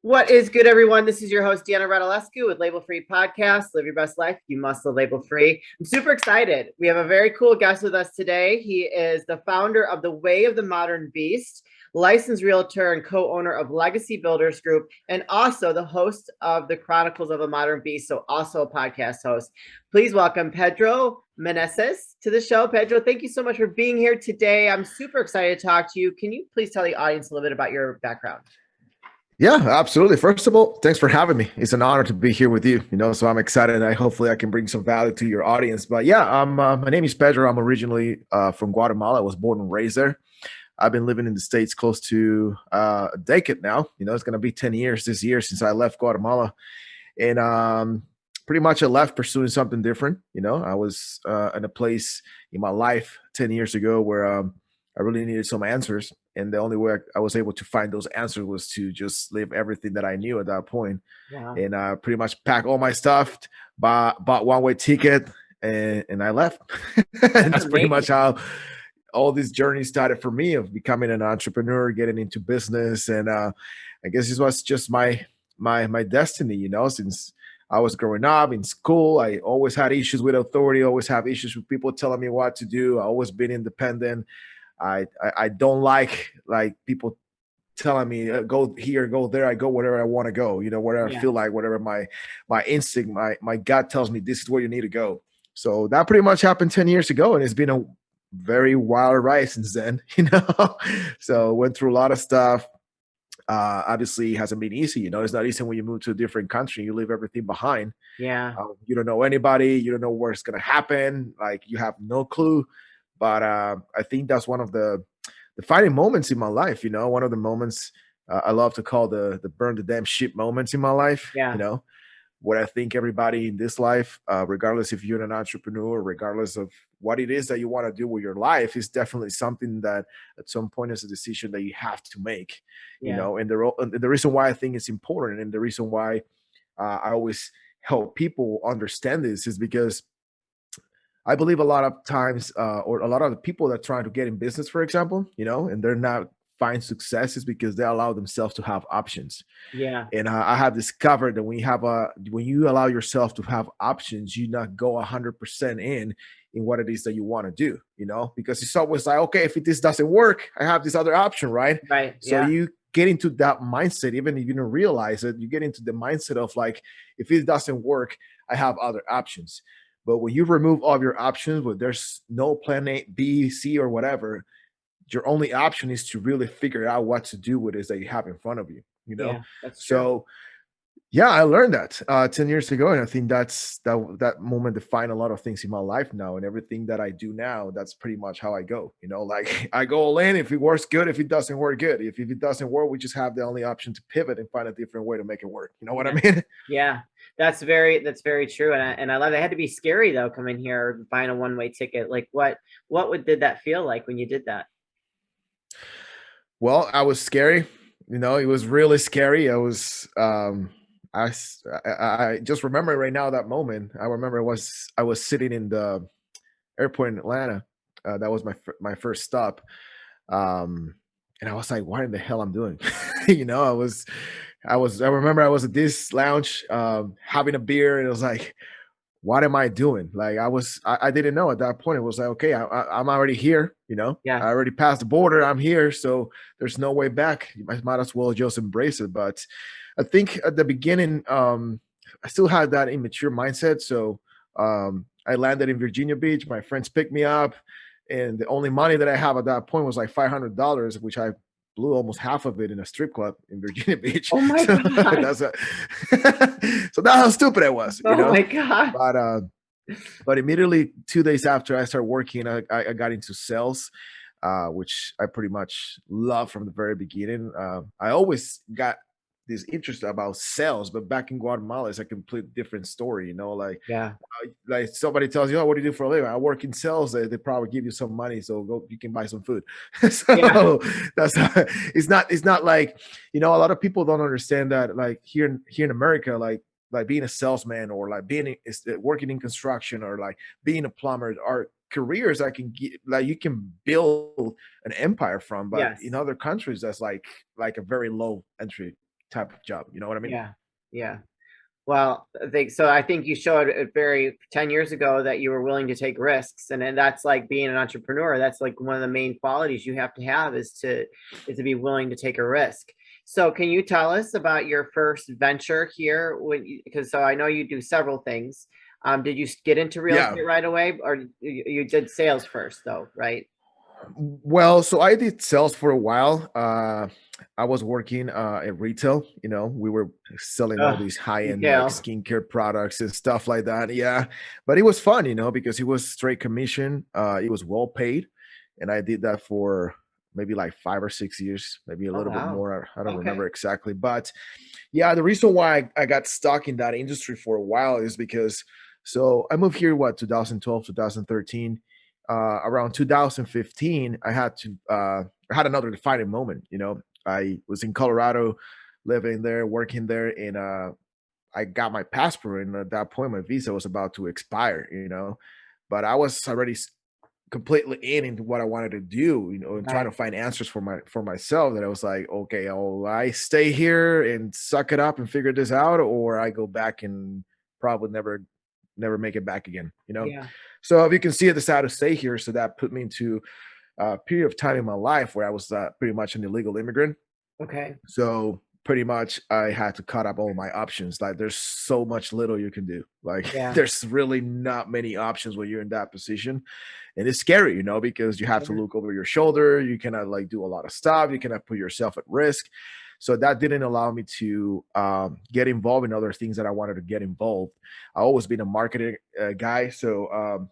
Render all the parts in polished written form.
What is good, everyone? This is your host, Deanna Radulescu with Label Free Podcast. Live your best life. You must live label free. I'm super excited. We have a very cool guest with us today. He is the founder of The Way of the Modern Beast, licensed realtor and co-owner of Legacy Builders Group, and also the host of the Chronicles of a Modern Beast, so also a podcast host. Please welcome Pedro Meneses to the show. Pedro, thank you so much for being here today. I'm super excited to talk to you. Can you please tell the audience a little bit about your background? Yeah, absolutely. First of all, thanks for having me. It's an honor to be here with you. So I'm excited, and hopefully I can bring some value to your audience. But yeah, my name is Pedro. I'm originally from Guatemala. I was born and raised there. I've been living in the States close to a decade now. It's going to be 10 years this year since I left Guatemala. And pretty much I left pursuing something different. I was in a place in my life 10 years ago where I really needed some answers. And the only way I was able to find those answers was to just leave everything that I knew at that point. Wow. And pretty much pack all my stuff, bought one-way ticket, and I left. And that's pretty much how all this journey started for me of becoming an entrepreneur, getting into business. And I guess this was just my destiny, since I was growing up in school. I always had issues with authority, always have issues with people telling me what to do. I always been independent. I don't like people telling me go here, go there. I go wherever I want to go, wherever I feel like, whatever my instinct, my gut tells me this is where you need to go. So that pretty much happened 10 years ago, and it's been a very wild ride since then. So went through a lot of stuff. Obviously it hasn't been easy. It's not easy when you move to a different country, you leave everything behind. Yeah. You don't know anybody, you don't know where it's going to happen, like you have no clue. But I think that's one of the defining moments in my life. One of the moments I love to call the burn the damn shit moments in my life. Yeah. What I think everybody in this life, regardless if you're an entrepreneur, regardless of what it is that you want to do with your life, is definitely something that at some point is a decision that you have to make. Yeah. And the reason why I think it's important, and the reason why I always help people understand this, is because I believe a lot of times, or a lot of the people that are trying to get in business, for example, and they're not find success, is because they allow themselves to have options. Yeah. And I have discovered that when you allow yourself to have options, you not go 100% in what it is that you want to do, because it's always like, okay, if this doesn't work, I have this other option, right? Right. So Yeah. you get into that mindset, even if you don't realize it, you get into the mindset of like, if it doesn't work, I have other options. But when you remove all of your options, when there's no plan A, B, C, or whatever, your only option is to really figure out what to do with it that you have in front of you. Yeah. That's true. So yeah, I learned that 10 years ago, and I think that moment defined a lot of things in my life now, and everything that I do now. That's pretty much how I go. Like I go all in. If it works, good. If it doesn't work, good. If it doesn't work, we just have the only option to pivot and find a different way to make it work. You know what I mean? Yeah. That's very true. And I love it. It had to be scary though, coming here, buying a one-way ticket. Like did that feel like when you did that? Well, I was scary. It was really scary. I just remember right now that moment. I remember I was sitting in the airport in Atlanta. That was my first stop, and I was like, "What in the hell I'm doing?" I remember I was at this lounge having a beer, and it was like, "What am I doing?" Like I didn't know at that point. It was like, okay, I'm already here. Yeah. I already passed the border. I'm here, so there's no way back. You might as well just embrace it. But I think at the beginning, I still had that immature mindset. So I landed in Virginia Beach. My friends picked me up, and the only money that I have at that point was like $500, which I blew almost half of it in a strip club in Virginia Beach. Oh my So God. so that's how stupid I was. Oh my God. But immediately 2 days after I started working, I got into sales, which I pretty much love from the very beginning. I always got this interest about sales, but back in Guatemala, it's a complete different story. Yeah. Like somebody tells you, "Oh, what do you do for a living?" I work in sales. They probably give you some money, so go, you can buy some food. Yeah. So that's it's not like a lot of people don't understand that. Like here in America, like being a salesman, or like working in construction, or like being a plumber, are careers I can get, like you can build an empire from. But Yes. in other countries, that's like a very low entry type of job. You know what I mean? Yeah. Yeah. Well, I think you showed it very 10 years ago that you were willing to take risks. And that's like being an entrepreneur. That's like one of the main qualities you have to have is to be willing to take a risk. So can you tell us about your first venture here because so I know you do several things. Did you get into real Yeah. estate right away or you did sales first though, right? Well, so I did sales for a while. I was working at retail. We were selling all these high-end like Retail. skincare products and stuff like that. Yeah, but it was fun, because it was straight commission. It was well paid, and I did that for maybe like 5 or 6 years, maybe a Oh, little bit wow. more. I don't Okay. remember exactly, but yeah, the reason why I got stuck in that industry for a while is because so I moved here 2012, 2013. Around 2015, I had another defining moment. I was in Colorado, living there, working there, and I got my passport, and at that point, my visa was about to expire. But I was already completely into what I wanted to do, and trying to Right. find answers for myself. That I was like, okay, I stay here and suck it up and figure this out, or I go back and probably never make it back again. Yeah. So if you can see, I decided to stay here. So that put me into a period of time in my life where I was pretty much an illegal immigrant. Okay. So pretty much I had to cut up all my options. Like there's so much little you can do. Like Yeah. there's really not many options when you're in that position. And it's scary, because you have to Yeah. look over your shoulder. You cannot like do a lot of stuff. You cannot put yourself at risk. So that didn't allow me to get involved in other things that I wanted to get involved. I always been a marketing guy. So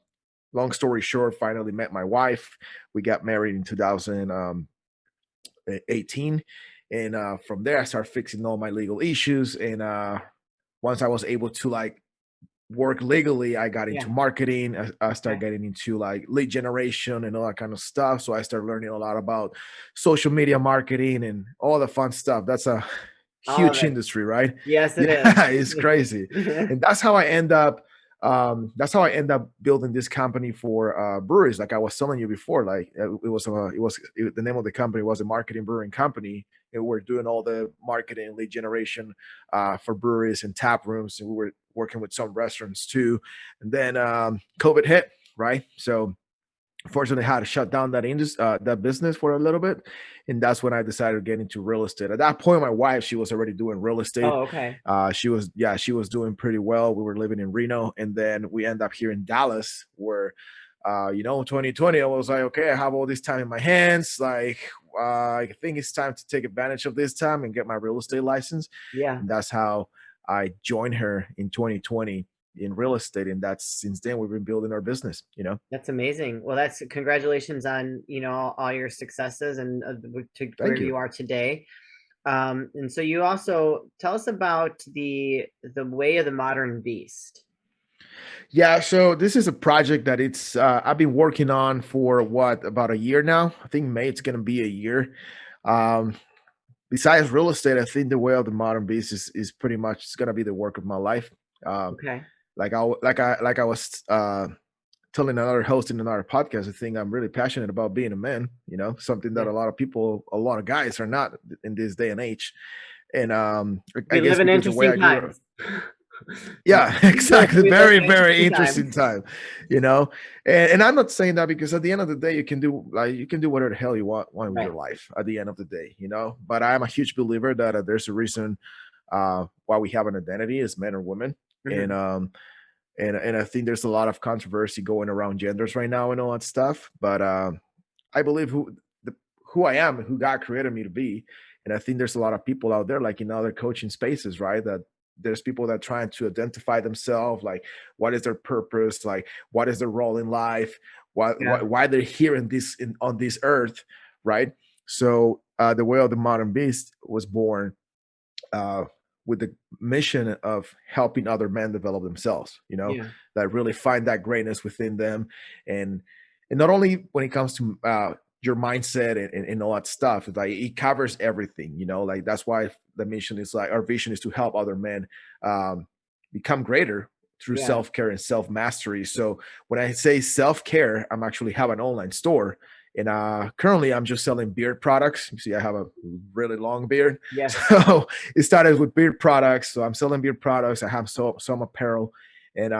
long story short, finally met my wife. We got married in 2018. And from there, I started fixing all my legal issues. And once I was able to like work legally, I got into Yeah. marketing. I started Okay. getting into like lead generation and all that kind of stuff. So I started learning a lot about social media marketing and all the fun stuff. That's a All of huge it. industry, right? Yes, it Yeah, it's crazy. is. And that's how I end up building this company for breweries. Like I was telling you before, like the name of the company was a marketing brewing company, and we're doing all the marketing lead generation for breweries and tap rooms, and we were working with some restaurants too. And then COVID hit, right? So unfortunately, I had to shut down that business for a little bit, and that's when I decided to get into real estate. At that point, my wife, she was already doing real estate. Oh, okay. She was doing pretty well. We were living in Reno, and then we end up here in Dallas, where 2020, I was like, okay, I have all this time in my hands. Like, I think it's time to take advantage of this time and get my real estate license. Yeah, And that's how I joined her in 2020 in real estate. And that's since then we've been building our business. that's amazing. Well, that's congratulations on, all your successes and to where Thank you. you are today. And so you also tell us about the way of the modern beast. Yeah, so this is a project that it's I've been working on for about a year now. I think May it's gonna be a year. Um, Besides real estate, I think the way of the modern beast is pretty much it's gonna be the work of my life. Um, Okay. like I was telling another host in another podcast, I think I'm really passionate about being a man. Something that Yeah. a lot of people, a lot of guys are not in this day and age. And I We guess live in because the way interesting I grew up, times. yeah, exactly. We live Very, in very interesting interesting times. time, you know. And I'm not saying that because at the end of the day, you can do whatever the hell you want with Right. your life. At the end of the day. But I'm a huge believer that there's a reason why we have an identity as men or women, and Mhm. and I think there's a lot of controversy going around genders right now and all that stuff. But I believe who I am and who God created me to be. And I think there's a lot of people out there, like in other coaching spaces, right? That there's people that are trying to identify themselves, like what is their purpose, like what is their role in life, Yeah. why they're here on this earth, right? So the way of the modern beast was born uh, with the mission of helping other men develop themselves, Yeah. that really find that greatness within them. And not only when it comes to your mindset and all that stuff, it's like it covers everything, like that's why the mission is like our vision is to help other men um, become greater through Yeah. self-care and self-mastery. So when I say self-care, I'm actually have an online store, And currently I'm just selling beard products. You see, I have a really long beard. Yes. So it started with beard products. So I'm selling beard products. I have some apparel. And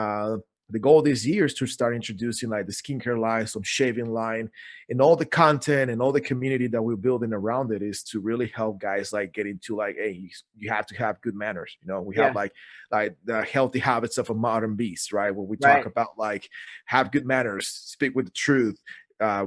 the goal this year is to start introducing like the skincare line, some shaving line, and all the content and all the community that we're building around it is to really help guys like get into like, hey, you have to have good manners. You know, we have Yeah. like the healthy habits of a modern beast, right? Where we talk Right. about like have good manners, speak with the truth, uh,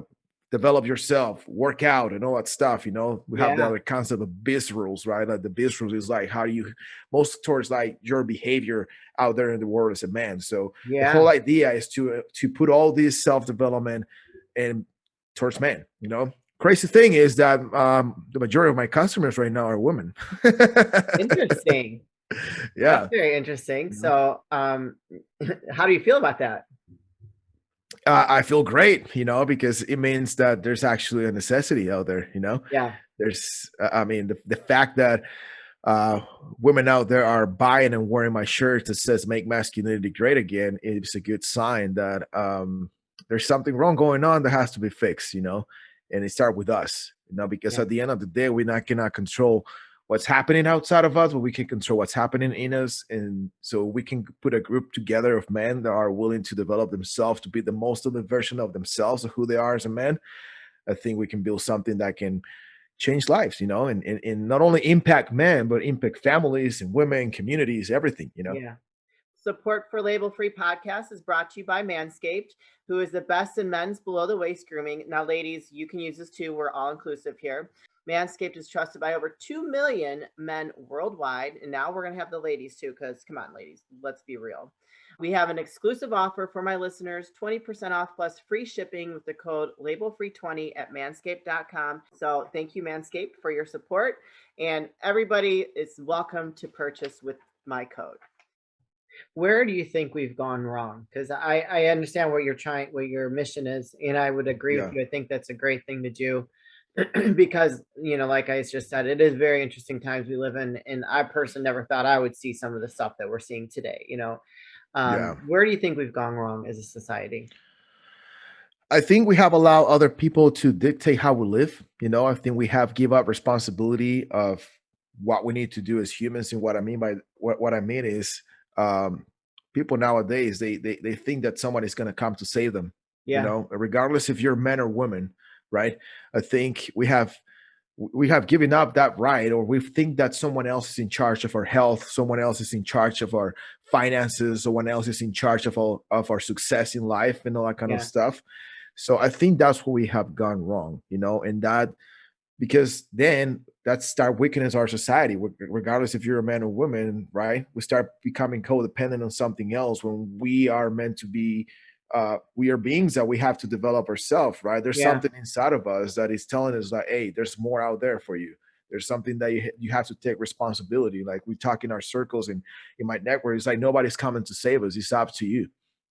develop yourself, work out, and all that stuff. You know, we have the Yeah. other concept of biz rules, right? Like the biz rules is like how do you most towards like your behavior out there in the world as a man. So the Yeah. whole idea is to put all this self development and towards men. You know, crazy thing is that the majority of my customers right now are women. Interesting. That's Yeah. very interesting. You know? So, how do you feel about that? I feel great, you know, because it means that there's actually a necessity out there, you know. Yeah. There's, I mean, the fact that uh, women out there are buying and wearing my shirt that says "Make masculinity great again" is a good sign that there's something wrong going on that has to be fixed, you know. And it starts with us, you know, because Yeah. at the end of the day, we not cannot control what's happening outside of us, but we can control what's happening in us. And so we can put a group together of men that are willing to develop themselves to be the most of the version of themselves of who they are as a man. I think we can build something that can change lives, you know, and not only impact men, but impact families and women, communities, everything, you know. Yeah. Support for Label Free Podcast is brought to you by Manscaped, who is the best in men's below the waist grooming. Now, ladies, you can use this too. We're all inclusive here. Manscaped is trusted by over 2 million men worldwide. And now we're going to have the ladies too, because come on, ladies, let's be real. We have an exclusive offer for my listeners 20% off plus free shipping with the code labelfree20 at manscaped.com. So thank you, Manscaped, for your support. And everybody is welcome to purchase with my code. Where do you think we've gone wrong? Because I understand what what your mission is, and I would agree with Yeah. you. I think that's a great thing to do because, you know, like I just said, it is very interesting times we live in, and I personally never thought I would see some of the stuff that we're seeing today. You know, Yeah. where do you think we've gone wrong as a society? I think we have allowed other people to dictate how we live. You know, I think we have give up responsibility of what we need to do as humans. And what I mean by what I mean is um, people nowadays they think that someone is going to come to save them. You Yeah, know, regardless if you're men or women, right? I think we have given up that right, or we think that someone else is in charge of our health, someone else is in charge of our finances, someone else is in charge of our success in life and all that kind of yeah, stuff. So I think that's where we have gone wrong, you know, and that because then that start weakening our society, regardless if you're a man or woman, right? We start becoming codependent on something else when we are meant to be. We are beings that we have to develop ourselves, right? There's yeah, something inside of us that is telling us like, hey, there's more out there for you. There's something that you have to take responsibility. Like we talk in our circles and in my network, it's like nobody's coming to save us. It's up to you,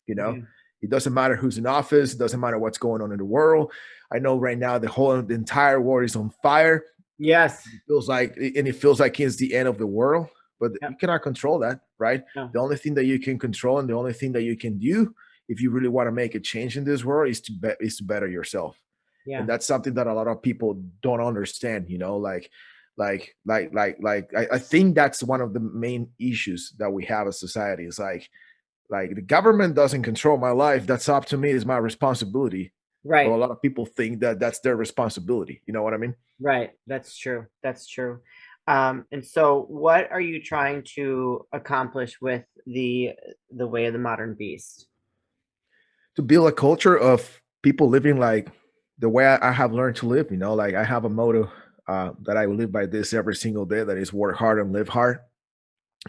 you know. yeah. It doesn't matter who's in office. It doesn't matter what's going on in the world. I know right now the entire world is on fire. Yes. It feels like it's the end of the world, but Yeah. you cannot control that, right? No. The only thing that you can control and the only thing that you can do if you really want to make a change in this world is to better yourself. Yeah. And that's something that a lot of people don't understand, you know, I think that's one of the main issues that we have as society. Is like the government doesn't control my life. That's up to me. It's my responsibility. But a Right. lot of people think that that's their responsibility. You know what I mean? Right. That's true. That's true. And so what are you trying to accomplish with the way of the modern beast? To build a culture of people living like the way I have learned to live. You know, like I have a motto that I live by this every single day. That is work hard and live hard.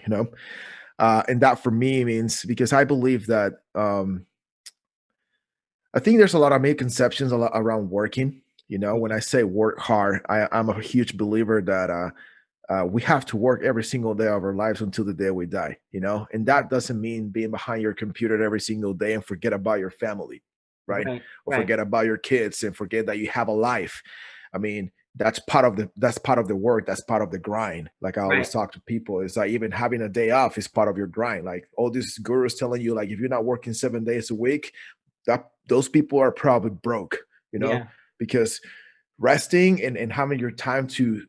You know, and that for me means because I believe that I think there's a lot of misconceptions around working. You know, when I say work hard, I'm a huge believer that we have to work every single day of our lives until the day we die, you know? And that doesn't mean being behind your computer every single day and forget about your family, right? Right. Or Right. forget about your kids and forget that you have a life. I mean, that's part of the work, that's part of the grind. Like I always Right. talk to people, it's like even having a day off is part of your grind. Like all these gurus telling you, like if you're not working 7 days a week, that those people are probably broke, you know, Yeah. because resting and having your time to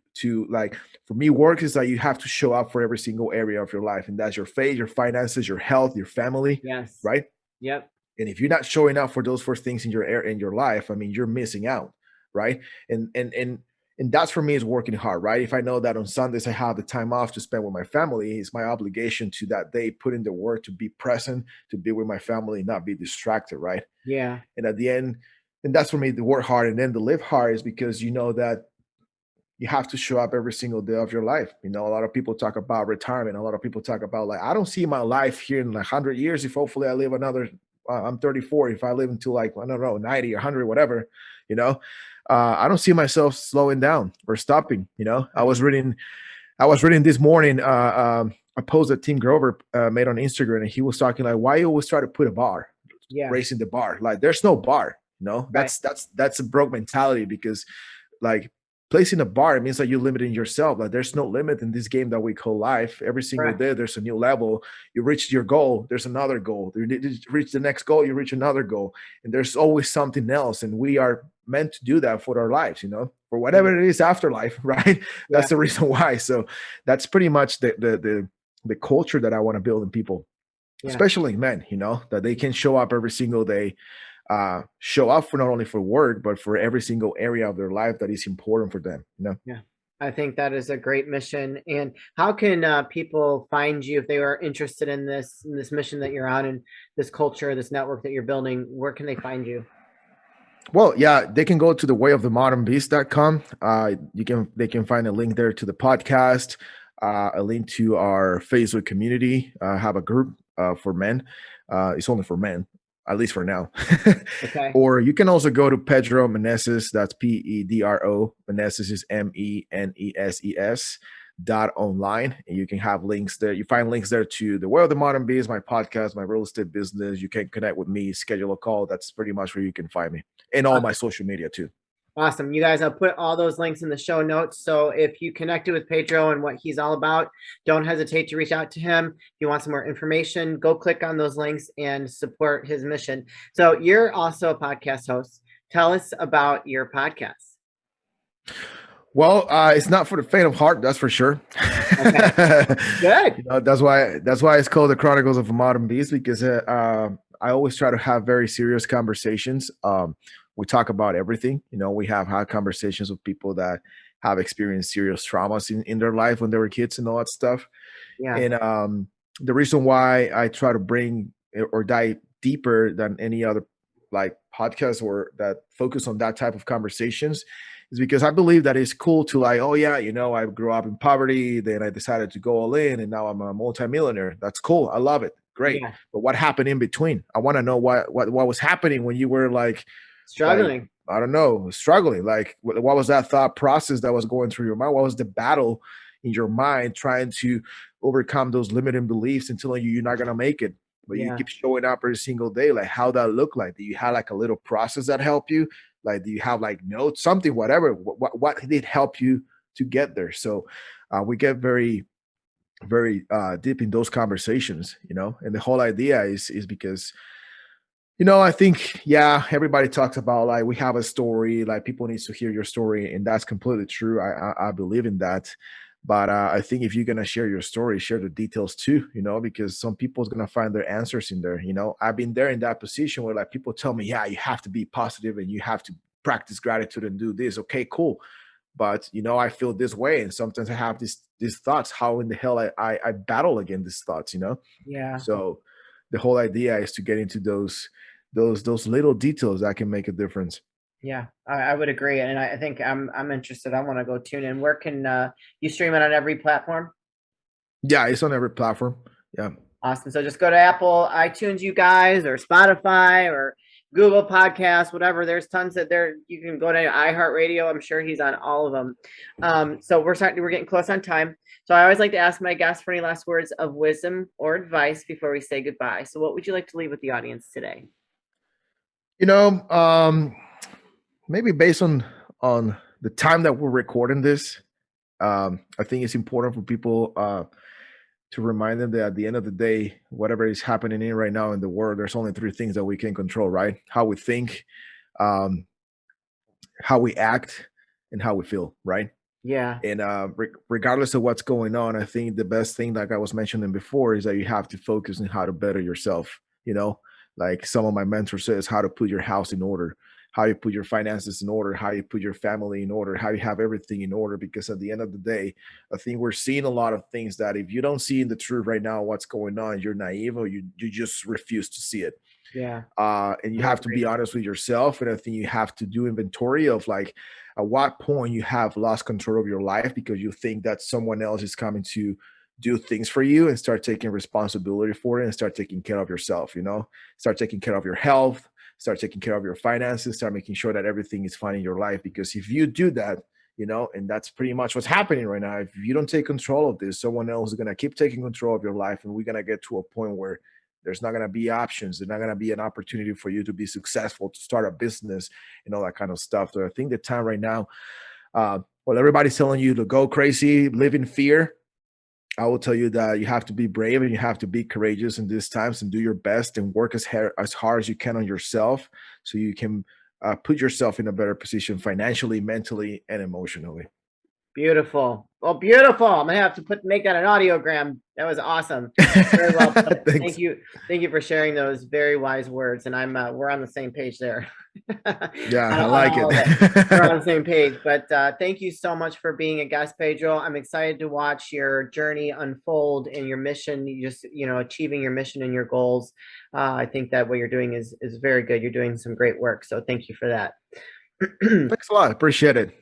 like, for me, work is that you have to show up for every single area of your life, and that's your faith, your finances, your health, your family, Yes. right? Yep. And if you're not showing up for those first things in your life, I mean, you're missing out, right? And that's, for me, is working hard, right? If I know that on Sundays I have the time off to spend with my family, it's my obligation to that day put in the work to be present, to be with my family, not be distracted, right? Yeah. And at the end, and that's for me, the work hard and then the live hard, is because you know that you have to show up every single day of your life. You know, a lot of people talk about retirement. A lot of people talk about, like, I don't see my life here in like 100 years. If hopefully I live another, I'm 34. If I live until like, I don't know, 90 or 100, whatever, you know, I don't see myself slowing down or stopping. You know, I was reading this morning, a post that Tim Grover made on Instagram, and he was talking like, why you always try to put a bar, Yeah. raising the bar? Like, there's no bar. You know, Right. that's a broke mentality, because like, placing a bar, it means that you're limiting yourself. Like, there's no limit in this game that we call life. Every single Correct. day there's a new level. You reach your goal, there's another goal. You reach the next goal, you reach another goal, and there's always something else. And we are meant to do that for our lives, you know, for whatever it is after life, right? That's the reason why. So that's pretty much the culture that I want to build in people, especially men, you know, that they can show up every single day, show up for not only for work, but for every single area of their life that is important for them, you know? Yeah. I think that is a great mission. And how can people find you if they are interested in this mission that you're on, and this culture, this network that you're building? Where can they find you? Well, yeah, they can go to the wayofthemodernbeast.com. They can find a link there to the podcast, a link to our Facebook community. Have a group for men. It's only for men, at least for now. Okay. Or you can also go to Pedro Meneses. That's Pedro. Meneses is Meneses .online, and you can have links there. You find links there to the Way of the Modern Beast, my podcast, my real estate business. You can connect with me, schedule a call. That's pretty much where you can find me, and all my social media too. Awesome. You guys, I'll put all those links in the show notes. So if you connected with Pedro and what he's all about, don't hesitate to reach out to him. If you want some more information, go click on those links and support his mission. So you're also a podcast host. Tell us about your podcast. Well, it's not for the faint of heart, that's for sure. Okay. Good. You know, that's why it's called the Chronicles of a Modern Beast, because I always try to have very serious conversations. We talk about everything. You know, we have had conversations with people that have experienced serious traumas in their life when they were kids and all that stuff. Yeah. And the reason why I try to bring or dive deeper than any other like podcast or that focus on that type of conversations is because I believe that it's cool to, like, oh yeah, you know, I grew up in poverty, then I decided to go all in, and now I'm a multimillionaire. That's cool. I love it. Great. Yeah. But what happened in between? I want to know what was happening when you were like struggling. Like, I don't know, struggling. Like, what was that thought process that was going through your mind? What was the battle in your mind trying to overcome those limiting beliefs and telling you you're not gonna make it, but you keep showing up every single day? Like, how that look like? Do you have like a little process that help you? Like, do you have like notes, something, whatever? What did help you to get there? So we get very, very deep in those conversations, you know. And the whole idea is because, you know, I think, yeah, everybody talks about like we have a story, like people need to hear your story, and that's completely true. I believe in that. But I think if you're gonna share your story, share the details too, you know, because some people's gonna find their answers in there. You know, I've been there in that position where like people tell me, yeah, you have to be positive and you have to practice gratitude and do this. Okay, cool. But you know, I feel this way, and sometimes I have these thoughts. How in the hell I battle against these thoughts, you know? Yeah. So the whole idea is to get into those little details that can make a difference. Yeah, I would agree, and I think I'm interested. I want to go tune in. Where can you stream it on every platform? Yeah, it's on every platform. Yeah. Awesome. So just go to Apple, iTunes, you guys, or Spotify, or Google Podcasts, whatever. There's tons that there. You can go to iHeartRadio. I'm sure he's on all of them. So we're getting close on time. So I always like to ask my guests for any last words of wisdom or advice before we say goodbye. So what would you like to leave with the audience today? You know, maybe based on the time that we're recording this, I think it's important for people to remind them that at the end of the day, whatever is happening in right now in the world, there's only three things that we can control, right? How we think, um, how we act and how we feel, right? Yeah. And regardless of what's going on, I think the best thing, like I was mentioning before, is that you have to focus on how to better yourself. Like some of my mentors says, how to put your house in order, how you put your finances in order, how you put your family in order, how you have everything in order. Because at the end of the day, I think we're seeing a lot of things that if you don't see in the truth right now what's going on, you're naive, or you just refuse to see it. Yeah. And you have to be honest with yourself. And I think you have to do inventory of like at what point you have lost control of your life because you think that someone else is coming to do things for you, and start taking responsibility for it and start taking care of yourself, start taking care of your health, start taking care of your finances, start making sure that everything is fine in your life. Because if you do that, and that's pretty much what's happening right now. If you don't take control of this, someone else is going to keep taking control of your life, and we're going to get to a point where there's not going to be options. There's not going to be an opportunity for you to be successful, to start a business, and all that kind of stuff. So I think the time right now, well, everybody's telling you to go crazy, live in fear. I will tell you that you have to be brave and you have to be courageous in these times and do your best and work as hard as you can on yourself, so you can put yourself in a better position financially, mentally, and emotionally. Beautiful. Well, beautiful. I'm gonna have to make that an audiogram. That was awesome. Very well put. Thank you. Thank you for sharing those very wise words. And we're on the same page there. Yeah, I like it. We're on the same page. But thank you so much for being a guest, Pedro. I'm excited to watch your journey unfold and your mission. You just, achieving your mission and your goals. I think that what you're doing is very good. You're doing some great work. So thank you for that. Thanks a lot. Appreciate it.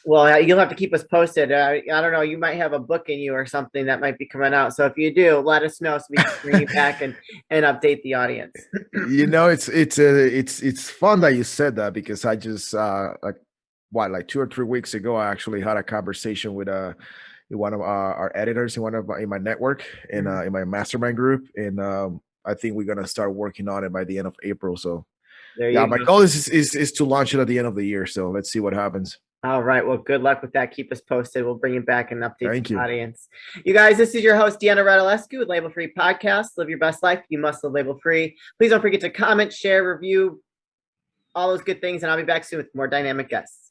Well, you'll have to keep us posted. I don't know. You might have a book in you or something that might be coming out. So if you do, let us know so we can bring you back and update the audience. It's fun that you said that, because I just like 2 or 3 weeks ago, I actually had a conversation with one of our editors in my network and in my mastermind group, and I think we're gonna start working on it by the end of April. So my goal is to launch it at the end of the year. So let's see what happens. All right. Well, good luck with that. Keep us posted. We'll bring you back and update the audience. You guys, this is your host, Deanna Radulescu with Label Free Podcast. Live your best life. You must live label free. Please don't forget to comment, share, review, all those good things. And I'll be back soon with more dynamic guests.